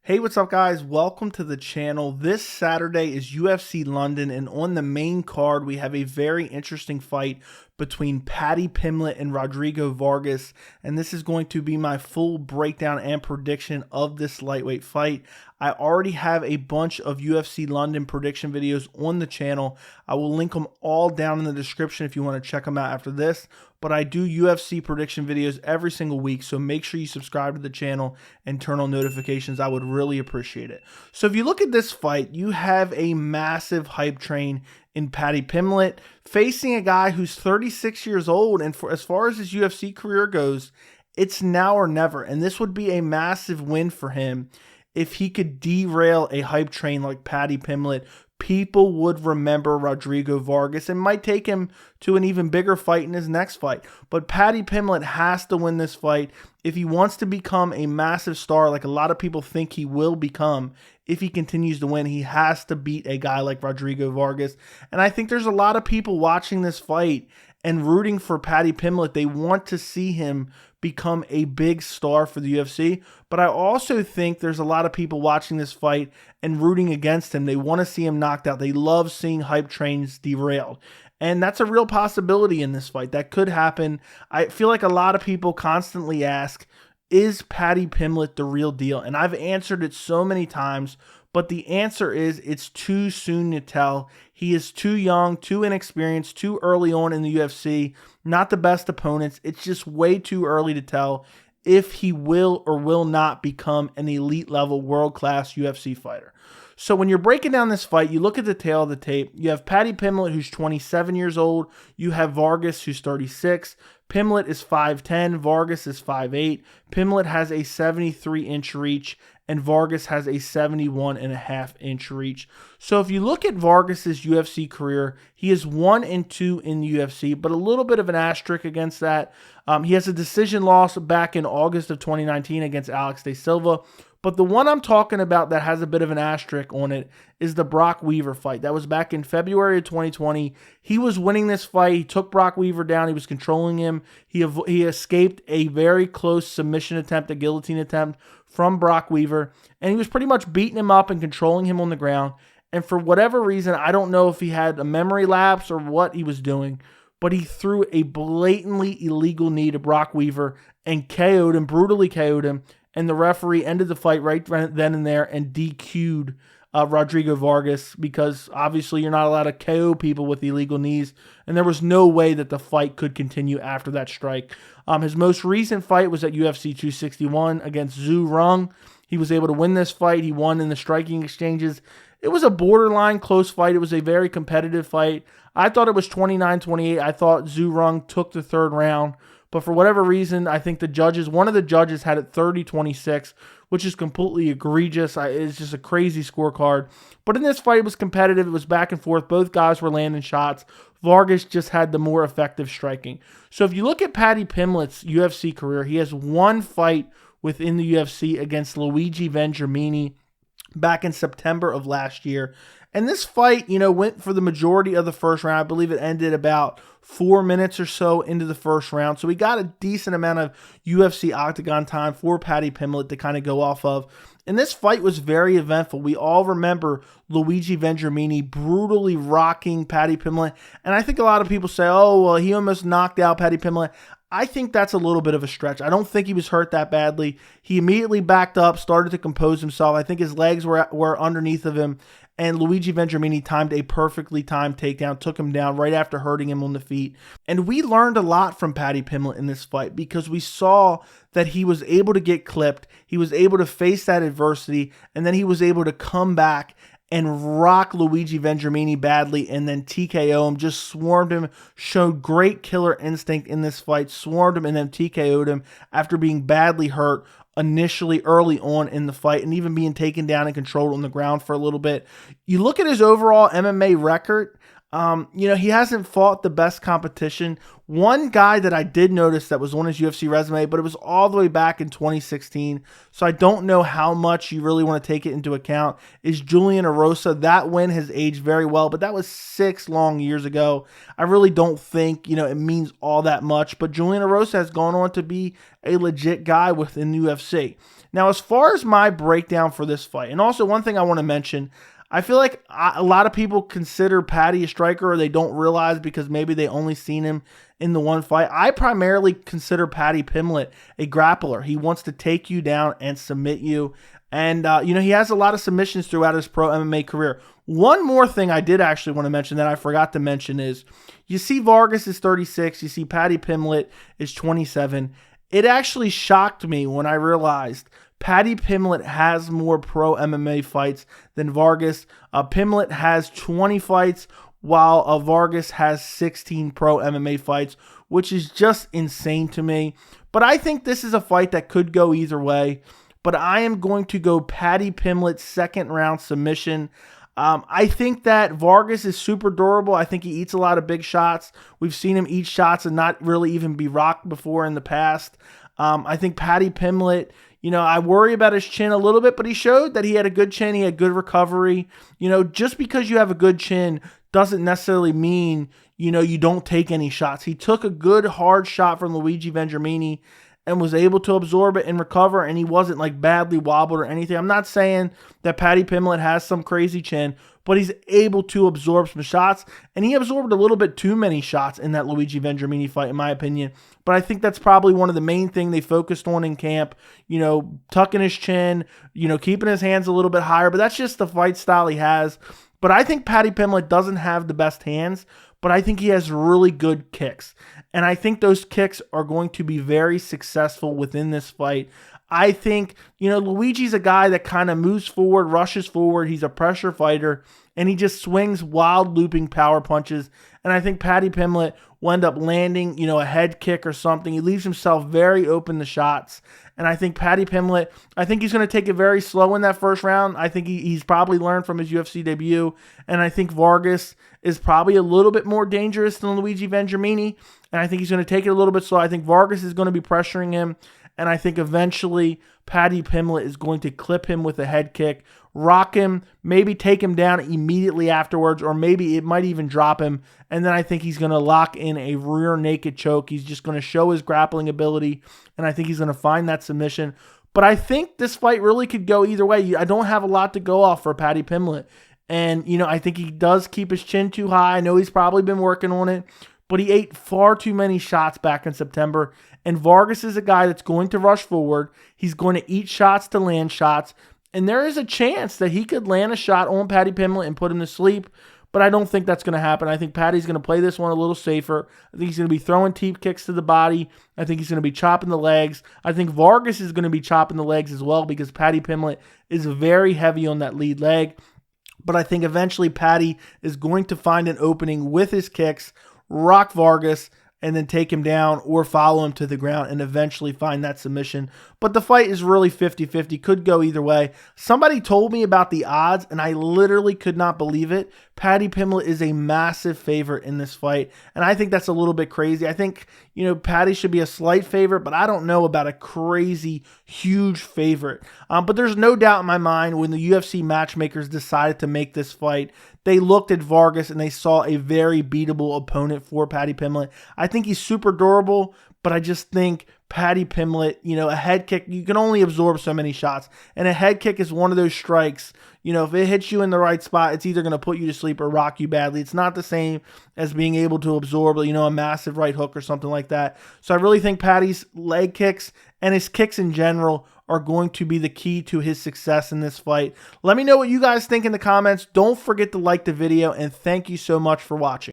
Hey, what's up guys? Welcome to the channel. This Saturday is UFC London, and on the main card we have a very interesting fight between Paddy Pimblett and Rodrigo Vargas, and this is going to be my full breakdown and prediction of this lightweight fight. I already have a bunch of UFC London prediction videos on the channel. I will link them all down in the description if you want to check them out after this. But I do UFC prediction videos every single week, so make sure you subscribe to the channel and turn on notifications. I would really appreciate it. So if you look at this fight, you have a massive hype train in Paddy Pimblett facing a guy who's 36 years old, and as far as his UFC career goes, it's now or never. And this would be a massive win for him if he could derail a hype train like Paddy Pimblett. People would remember Rodrigo Vargas and might take him to an even bigger fight in his next fight. But Paddy Pimblett has to win this fight if he wants to become a massive star like a lot of people think he will become. If he continues to win, he has to beat a guy like Rodrigo Vargas. And I think there's a lot of people watching this fight and rooting for Paddy Pimblett. They want to see him become a big star for the UFC. But I also think there's a lot of people watching this fight and rooting against him. They want to see him knocked out. They love seeing hype trains derailed. And that's a real possibility in this fight. That could happen. I feel like a lot of people constantly ask, is Paddy Pimblett the real deal? And I've answered it so many times, but the answer is it's too soon to tell. He is too young, too inexperienced, too early on in the UFC, not the best opponents. It's just way too early to tell if he will or will not become an elite level world-class UFC fighter. So when you're breaking down this fight, you look at the tail of the tape. You have Paddy Pimblett, who's 27 years old. You have Vargas, who's 36. Pimblett is 5'10", Vargas is 5'8". Pimblett has a 73-inch reach, and Vargas has a 71.5-inch reach. So if you look at Vargas's UFC career, he is 1-2 in the UFC, but a little bit of an asterisk against that. He has a decision loss back in August of 2019 against Alex De Silva. But the one I'm talking about that has a bit of an asterisk on it is the Brock Weaver fight. That was back in February of 2020. He was winning this fight. He took Brock Weaver down. He was controlling him. He escaped a very close submission attempt, a guillotine attempt from Brock Weaver. And he was pretty much beating him up and controlling him on the ground. And for whatever reason, I don't know if he had a memory lapse or what he was doing, but he threw a blatantly illegal knee to Brock Weaver and KO'd him, brutally KO'd him. And the referee ended the fight right then and there and DQ'd Rodrigo Vargas, because obviously you're not allowed to KO people with illegal knees, and there was no way that the fight could continue after that strike. His most recent fight was at UFC 261 against Zhu Rung. He was able to win this fight. He won in the striking exchanges. It was a borderline close fight. It was a very competitive fight. I thought it was 29-28. I thought Zhu Rung took the third round. But for whatever reason, I think one of the judges had it 30-26, which is completely egregious. It's just a crazy scorecard. But in this fight, it was competitive. It was back and forth. Both guys were landing shots. Vargas just had the more effective striking. So if you look at Paddy Pimblett's UFC career, he has one fight within the UFC against Luigi Vendramini back in September of last year. And this fight, went for the majority of the first round. I believe it ended about 4 minutes or so into the first round. So we got a decent amount of UFC octagon time for Paddy Pimblett to kind of go off of. And this fight was very eventful. We all remember Luigi Vendramini brutally rocking Paddy Pimblett. And I think a lot of people say, oh, well, he almost knocked out Paddy Pimblett. I think that's a little bit of a stretch. I don't think he was hurt that badly. He immediately backed up, started to compose himself. I think his legs were underneath of him, and Luigi Vendramini timed a perfectly timed takedown, took him down right after hurting him on the feet. And we learned a lot from Paddy Pimblett in this fight, because we saw that he was able to get clipped, he was able to face that adversity, and then he was able to come back and rock Luigi Vendramini badly and then TKO him, just swarmed him, showed great killer instinct in this fight, swarmed him and then TKO'd him after being badly hurt initially early on in the fight and even being taken down and controlled on the ground for a little bit. You look at his overall MMA record, he hasn't fought the best competition. One guy that I did notice that was on his UFC resume, but it was all the way back in 2016, so I don't know how much you really want to take it into account, is Julian Erosa. That win has aged very well, but that was 6 long years ago. I really don't think, it means all that much, but Julian Erosa has gone on to be a legit guy within the UFC. Now, as far as my breakdown for this fight, and also one thing I want to mention, I feel like a lot of people consider Paddy a striker, or they don't realize because maybe they only seen him in the one fight. I primarily consider Paddy Pimblett a grappler. He wants to take you down and submit you. And, he has a lot of submissions throughout his pro MMA career. One more thing I did actually want to mention that I forgot to mention is you see Vargas is 36. You see Paddy Pimblett is 27. It actually shocked me when I realized Paddy Pimblett has more pro MMA fights than Vargas. Pimblett has 20 fights, while Vargas has 16 pro MMA fights, which is just insane to me. But I think this is a fight that could go either way. But I am going to go Paddy Pimblett second round submission. I think that Vargas is super durable. I think he eats a lot of big shots. We've seen him eat shots and not really even be rocked before in the past. I think Paddy Pimblett, I worry about his chin a little bit, but he showed that he had a good chin. He had good recovery. Just because you have a good chin doesn't necessarily mean, you don't take any shots. He took a good hard shot from Luigi Vendramini and was able to absorb it and recover, and he wasn't like badly wobbled or anything. I'm not saying that Paddy Pimblett has some crazy chin, but he's able to absorb some shots, and he absorbed a little bit too many shots in that Luigi Vendramini fight, in my opinion. But I think that's probably one of the main things they focused on in camp, tucking his chin, keeping his hands a little bit higher, but that's just the fight style he has. But I think Paddy Pimblett doesn't have the best hands, but I think he has really good kicks. And I think those kicks are going to be very successful within this fight. I think, Luigi's a guy that kind of moves forward, rushes forward. He's a pressure fighter, and he just swings wild looping power punches. And I think Paddy Pimblett will end up landing, a head kick or something. He leaves himself very open to shots. And I think Paddy Pimblett, I think he's going to take it very slow in that first round. I think he's probably learned from his UFC debut. And I think Vargas is probably a little bit more dangerous than Luigi Vendramini. And I think he's going to take it a little bit slow. I think Vargas is going to be pressuring him. And I think eventually Paddy Pimblett is going to clip him with a head kick, rock him, maybe take him down immediately afterwards, or maybe it might even drop him. And then I think he's going to lock in a rear naked choke. He's just going to show his grappling ability, and I think he's going to find that submission. But I think this fight really could go either way. I don't have a lot to go off for Paddy Pimblett. And, I think he does keep his chin too high. I know he's probably been working on it, but he ate far too many shots back in September. And Vargas is a guy that's going to rush forward. He's going to eat shots to land shots. And there is a chance that he could land a shot on Paddy Pimblett and put him to sleep. But I don't think that's going to happen. I think Paddy's going to play this one a little safer. I think he's going to be throwing teep kicks to the body. I think he's going to be chopping the legs. I think Vargas is going to be chopping the legs as well because Paddy Pimblett is very heavy on that lead leg. But I think eventually Paddy is going to find an opening with his kicks, rock Vargas, and then take him down or follow him to the ground and eventually find that submission. But the fight is really 50-50. Could go either way. Somebody told me about the odds, and I literally could not believe it. Paddy Pimblett is a massive favorite in this fight, and I think that's a little bit crazy. I think, Paddy should be a slight favorite, but I don't know about a crazy, huge favorite. But there's no doubt in my mind when the UFC matchmakers decided to make this fight, they looked at Vargas and they saw a very beatable opponent for Paddy Pimblett. I think he's super durable, but I just think Paddy Pimblett, a head kick, you can only absorb so many shots. And a head kick is one of those strikes, if it hits you in the right spot, it's either going to put you to sleep or rock you badly. It's not the same as being able to absorb, a massive right hook or something like that. So I really think Paddy's leg kicks and his kicks in general are going to be the key to his success in this fight. Let me know what you guys think in the comments. Don't forget to like the video, and thank you so much for watching.